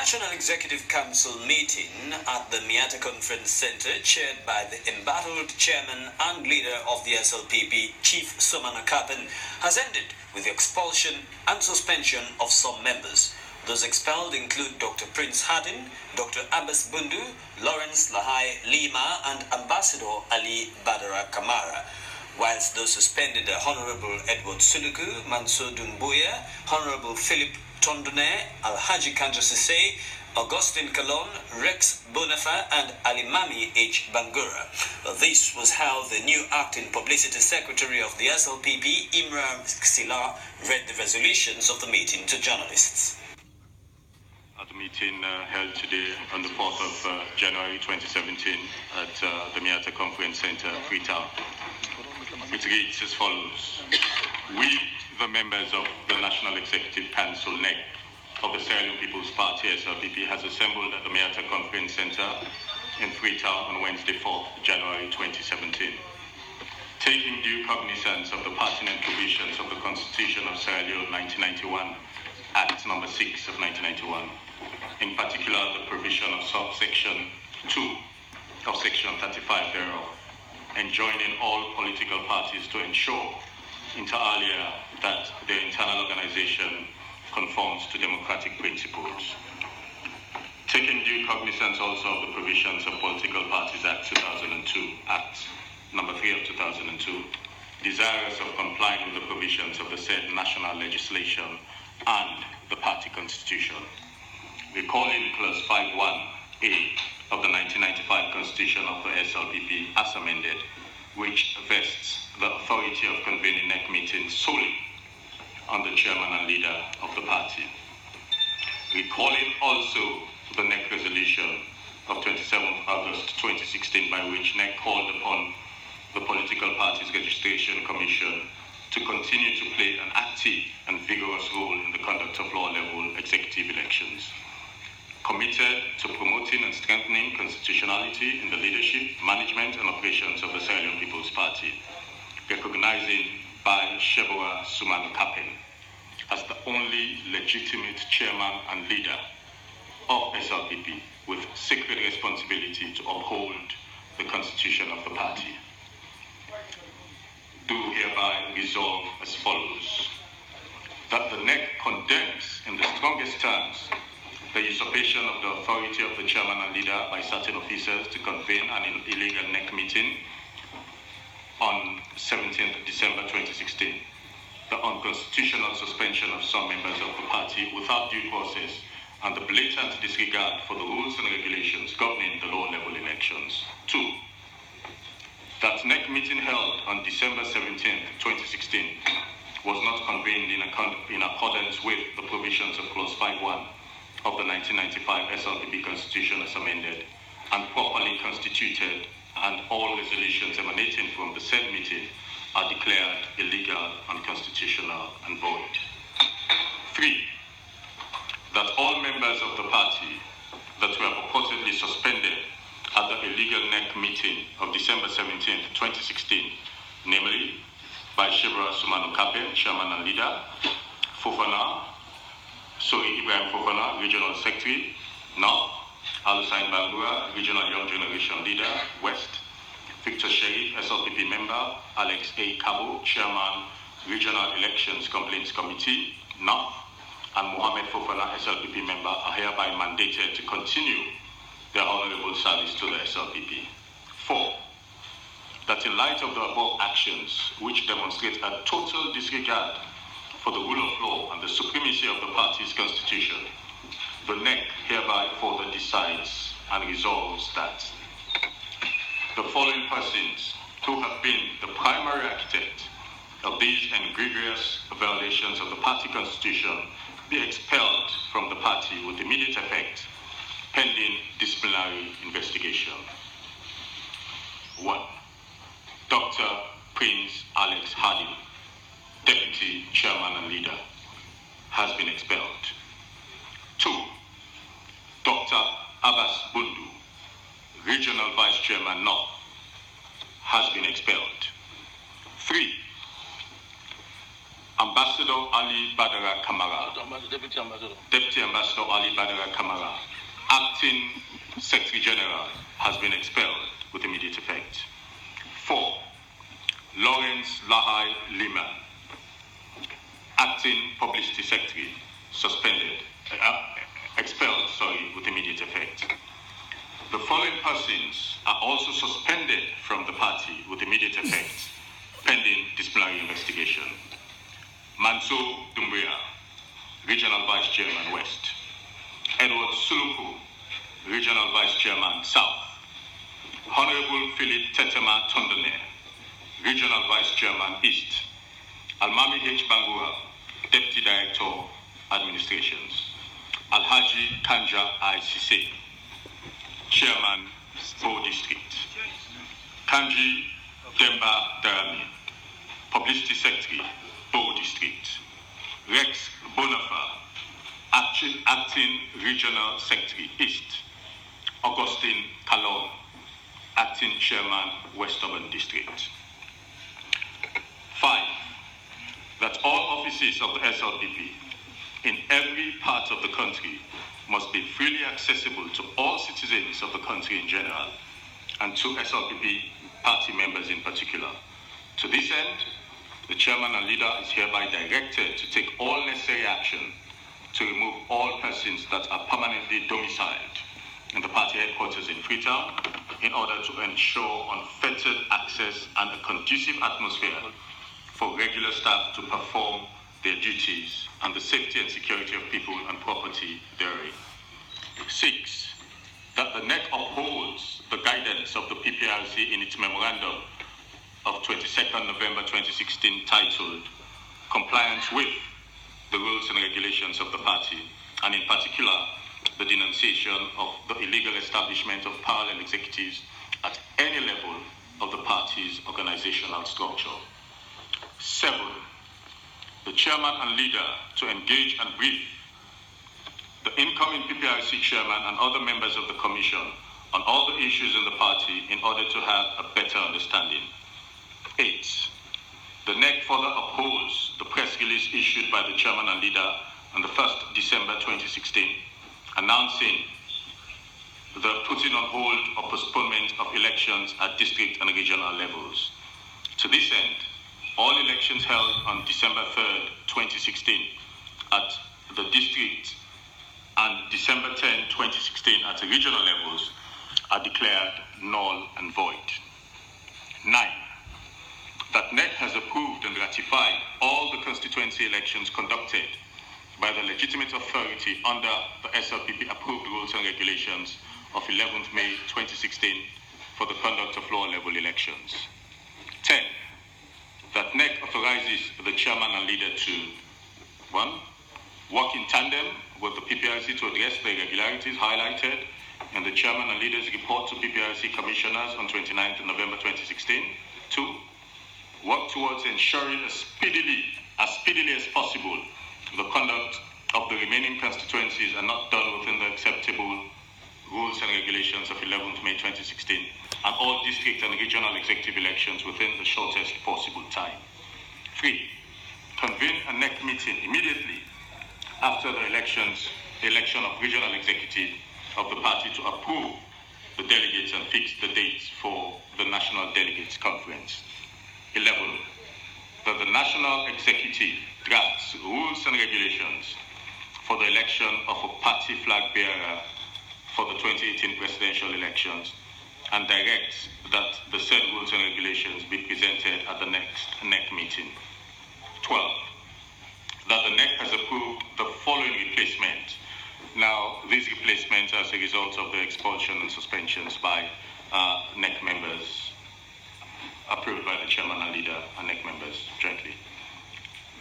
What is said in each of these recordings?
National Executive Council meeting at the Miata Conference Center, chaired by the embattled chairman and leader of the SLPP, Chief Somana Kapen, has ended with the expulsion and suspension of some members. Those expelled include Dr. Prince Hardin, Dr. Abbas Bundu, Lawrence Lahai Lima, and Ambassador Ali Badara Kamara. Whilst those suspended are Honorable Edward Suluku, Mansour Dumbuya, Honorable Philip Tondone, Alhaji Kanjo Sise, Augustine Kalon, Rex Bonafa, and Alimami H. Bangura. This was how the new acting publicity secretary of the SLPP, Imran Ksila, read the resolutions of the meeting to journalists. At the meeting held today on the 4th of January 2017 at the Miata Conference Center, Freetown, it reads as follows. We, the members of the National Executive Council, NEC, of the Sierra Leone People's Party, SLPP, has assembled at the Miata Conference Center in Freetown on Wednesday, 4th January 2017. Taking due cognizance of the pertinent provisions of the Constitution of Sierra Leone 1991, Act number 6 of 1991, in particular the provision of subsection 2 of section 35 thereof, enjoining all political parties to ensure inter alia that their internal organization conforms to democratic principles. Taking due cognizance also of the provisions of Political Parties Act 2002, Act number 3 of 2002, desirous of complying with the provisions of the said national legislation and the party constitution. Recalling clause 5.1a of the 1995 Constitution of the SLPP as amended, which vests the authority of convening NEC meetings solely on the chairman and leader of the party. Recalling also the NEC resolution of 27th August 2016 by which NEC called upon the Political Parties Registration Commission to continue to play an active and vigorous role in the conduct of law-level executive elections. Committed to promoting and strengthening constitutionality in the leadership, management, and operations of the Sierra Leone People's Party, recognizing by Shebora Sumanu Kapen as the only legitimate chairman and leader of SLPP with sacred responsibility to uphold the constitution of the party. Do hereby resolve as follows: that the NEC condemns in the strongest terms the usurpation of the authority of the chairman and leader by certain officers to convene an illegal NEC meeting on 17th December 2016, the unconstitutional suspension of some members of the party without due process, and the blatant disregard for the rules and regulations governing the low-level elections. 2. That NEC meeting held on December 17th, 2016 was not convened in accordance with the provisions of clause 5.1 of the 1995 SLPP Constitution as amended, and properly constituted, and all resolutions emanating from the said meeting are declared illegal, unconstitutional, and void. 3. That all members of the party that were purportedly suspended at the illegal NEC meeting of December 17, 2016, namely by Shebora Sumanu Kapen, chairman and leader, Ibrahim Fofana, regional secretary, North, Al-Hussein Bangura, regional young generation leader, West, Victor Sherif, SLPP member, Alex A. Cabo, chairman, regional elections complaints committee, North, and Mohamed Fofana, SLPP member, are hereby mandated to continue their honorable service to the SLPP. 4. That in light of the above actions, which demonstrate a total disregard for the rule of law and the supremacy of the party's constitution, the NEC hereby further decides and resolves that the following persons who have been the primary architect of these egregious violations of the party constitution be expelled from the party with immediate effect, pending disciplinary investigation. 1. Dr. Prince Alex Hardin, Deputy Chairman and Leader, has been expelled. 2. Dr. Abbas Bundu, Regional Vice Chairman North, has been expelled. 3. Ambassador Ali Badara Kamara. Deputy Ambassador. Deputy Ambassador Ali Badara Kamara, Acting Secretary General, has been expelled with immediate effect. 4. Lawrence Lahai Liman, Acting Publicity Secretary, expelled, with immediate effect. The following persons are also suspended from the party with immediate effect, pending disciplinary investigation. Mansour Doumbouya, Regional Vice Chairman West. Edward Suluku, Regional Vice Chairman South. Honorable Philip Tetema Tondone, Regional Vice Chairman East. Almami H. Bangura, Deputy Director, Administrations. Alhaji Kanja ICC, Chairman, Bo District. Kanji Demba Darami, Publicity Secretary, Bo District. Rex Bonafa, Acting Regional Secretary, East. Augustine Kalon, Acting Chairman, West Urban District. 5. That all offices of the SLPP in every part of the country must be freely accessible to all citizens of the country in general, and to SLPP party members in particular. To this end, the chairman and leader is hereby directed to take all necessary action to remove all persons that are permanently domiciled in the party headquarters in Freetown in order to ensure unfettered access and a conducive atmosphere for regular staff to perform their duties and the safety and security of people and property therein. 6. That the NEC upholds the guidance of the PPRC in its memorandum of 22nd November 2016 titled Compliance with the Rules and Regulations of the Party, and in particular the denunciation of the illegal establishment of parallel executives at any level of the party's organizational structure. 7. The chairman and leader to engage and brief the incoming PPRC chairman and other members of the commission on all the issues in the party in order to have a better understanding. 8. The NEC further upholds the press release issued by the chairman and leader on the 1st December 2016 announcing the putting on hold or postponement of elections at district and regional levels. To this end, all elections held on December 3rd, 2016 at the district and December 10, 2016 at the regional levels are declared null and void. 9. That NEC has approved and ratified all the constituency elections conducted by the legitimate authority under the SLPP approved rules and regulations of 11th May 2016 for the conduct of lower level elections. 10. That NEC authorizes the chairman and leader to 1. Work in tandem with the PPRC to address the irregularities highlighted in the chairman and leader's report to PPRC commissioners on 29th November 2016. 2. Work towards ensuring as speedily as possible the conduct of the remaining constituencies are not done within the acceptable rules and regulations of 11th May 2016 and all district and regional executive elections within the shortest possible time. 3. Convene a NEC meeting immediately after the election of regional executive of the party to approve the delegates and fix the dates for the National Delegates Conference. 11. That the National Executive drafts rules and regulations for the election of a party flag bearer for the 2018 presidential elections and directs that the said rules and regulations be presented at the next NEC meeting. 12. That the NEC has approved the following replacement. Now, these replacements are as a result of the expulsion and suspensions by NEC members approved by the chairman and leader and NEC members jointly.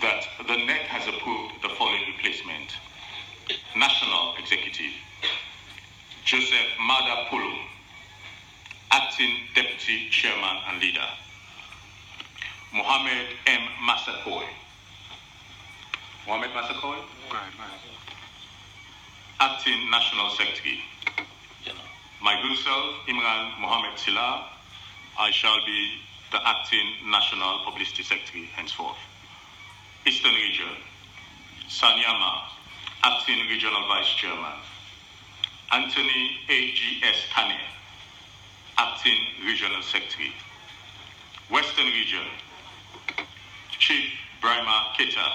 That the NEC has approved the following replacement. National Executive, Joseph Mada Pulu, Acting Deputy Chairman and Leader. Mohammed M. Massakoy. Mohammed Massakoy? Right. Acting National Secretary. My good self, Imran Mohammed Silla, I shall be the Acting National Publicity Secretary henceforth. Eastern Region, Sanyama, Acting Regional Vice Chairman. Anthony A.G.S. Kane, Acting Regional Secretary. Western Region, Chief Brahma Keta,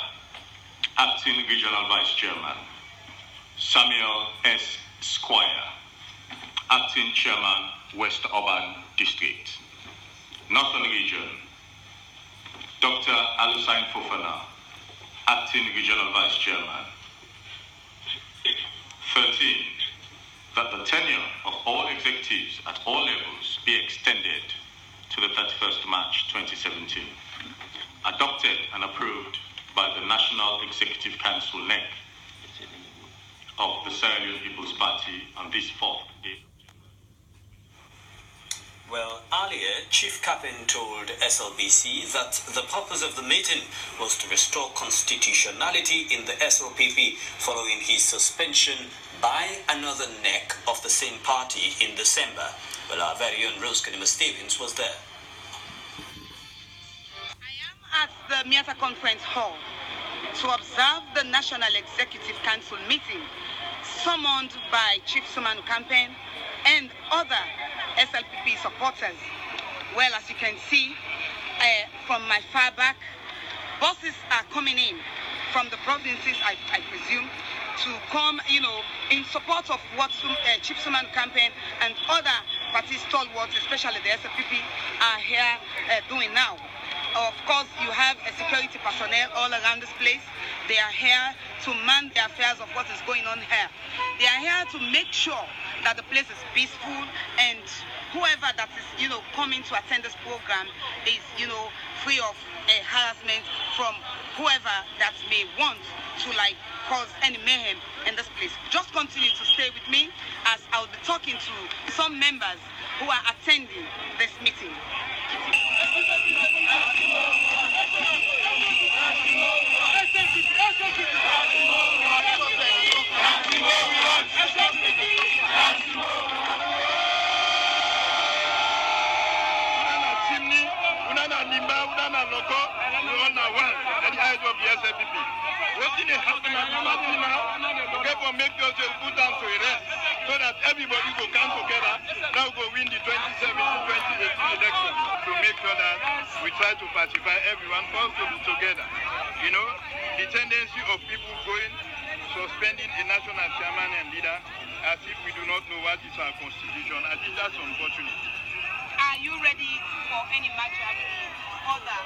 Acting Regional Vice Chairman. Samuel S. Squire, Acting Chairman, West Urban District. Northern Region, Dr. Alusain Fofana, Acting Regional Vice Chairman. 13. That the tenure of all executives at all levels be extended to the 31st March 2017. Adopted and approved by the National Executive Council NEC of the Sierra Leone People's Party on this 4th day. Well, earlier, Chief Kappen told SLBC that the purpose of the meeting was to restore constitutionality in the SLPP following his suspension by another NEC of the same party in December. Well, our very own Rose Kanima Stevens was there. I am at the Miata Conference Hall to observe the National Executive Council meeting summoned by Chief Suman Kappen and other SLPP supporters. Well, as you can see from my far back, buses are coming in from the provinces, I presume, to come, in support of what Chief Suman Kappen and other party stalwarts, especially the SLPP, are here doing now. Of course, you have a security personnel all around this place. They are here to man the affairs of what is going on here. They are here to make sure that the place is peaceful and whoever that is, coming to attend this program is, free of harassment from whoever that may want to, cause any mayhem in this place. Just continue to stay with me as I'll be talking to some members who are attending this meeting. Make yourself put down to rest so that everybody will come together. Now go win the 2017-2018 election to make sure that we try to pacify everyone first together. The tendency of people going, suspending a national chairman and leader as if we do not know what is our constitution. I think that's unfortunate. Are you ready for any merger with other?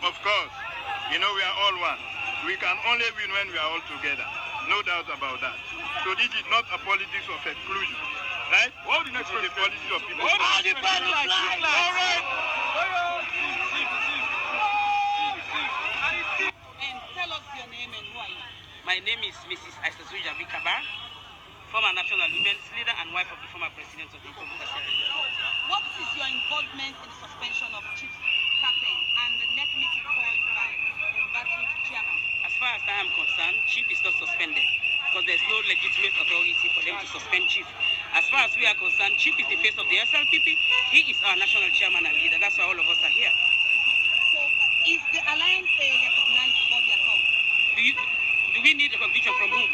Of course. We are all one. We can only win when we are all together. No doubt about that. So this is not a politics of exclusion, right? What the next is a politics of people. All right. And tell us your name and who are you? My name is Mrs. Aissatou Kabar, former national women's leader and wife of the former president of the Republic of Sierra Leone. What is your involvement in the suspension of Chief Kappen and the NEC meeting called by the embattled chairman? As far as I am concerned, Chief is not suspended because there's no legitimate authority for them to suspend Chief. As far as we are concerned, Chief is the face of the SLPP. He is our national chairman and leader. That's why all of us are here. So, is the alliance a recognized body at all? Do we need recognition from whom?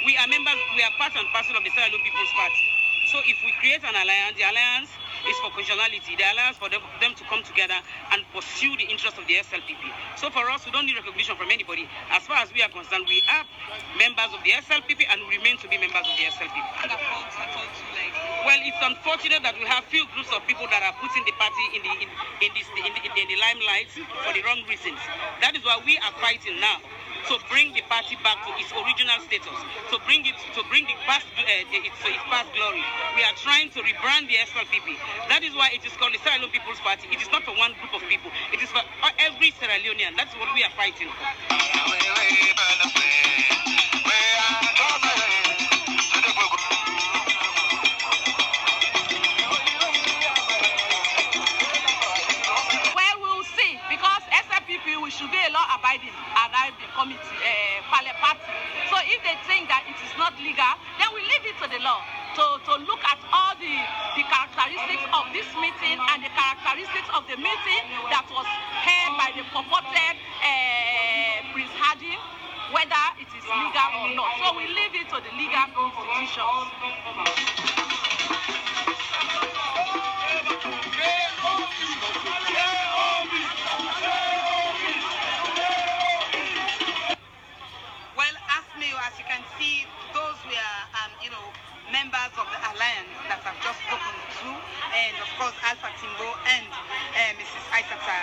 We are members. We are part and parcel of the Sierra Leone People's Party. So if we create an alliance, the alliance is for constitutionality. The alliance for them to come together and pursue the interests of the SLPP. So for us, we don't need recognition from anybody. As far as we are concerned, we are members of the SLPP and we remain to be members of the SLPP. Well, it's unfortunate that we have few groups of people that are putting the party in the limelight for the wrong reasons. That is why we are fighting now to bring the party back to its original status, to bring the past its past glory. We are trying to rebrand the SLPP. That is why it is called the Sierra Leone People's Party. It is not for one group of people. It is for every Sierra Leonean. That's what we are fighting for. We should be a law-abiding committee, party. So if they think that it is not legal, then we leave it to the law to look at all the characteristics of this meeting and the characteristics of the meeting that was held by the purported Prince Hadi whether it is legal or not. So we leave it to the legal institutions. Well, as you can see, those were, members of the alliance that I've just spoken to, and of course Alpha Timbo and Mrs. Aisata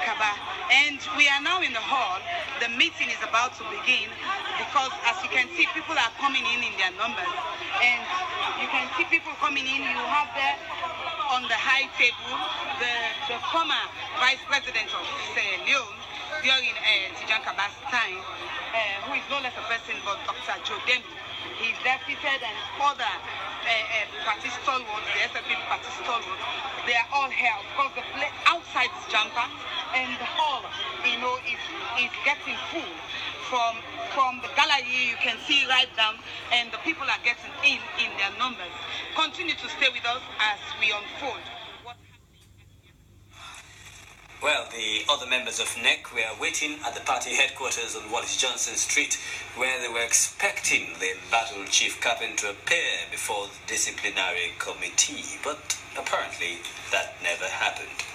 Kaba. And we are now in the hall. The meeting is about to begin because, as you can see, people are coming in their numbers, and you can see people coming in. You have there on the high table the former Vice President of Sierra Leone during Tijan Kaba's time, who is no less a person but Dr. Joe Demi. He's there seated, and other party stalwarts, the SLP party stalwarts, they are all here. Of course, the place outside is jam-packed, and the hall, is getting full. From the gallery, you can see right down, and the people are getting in their numbers. Continue to stay with us as we unfold. Well, the other members of NEC were waiting at the party headquarters on Wallace Johnson Street, where they were expecting the embattled Chief Captain to appear before the disciplinary committee, but apparently that never happened.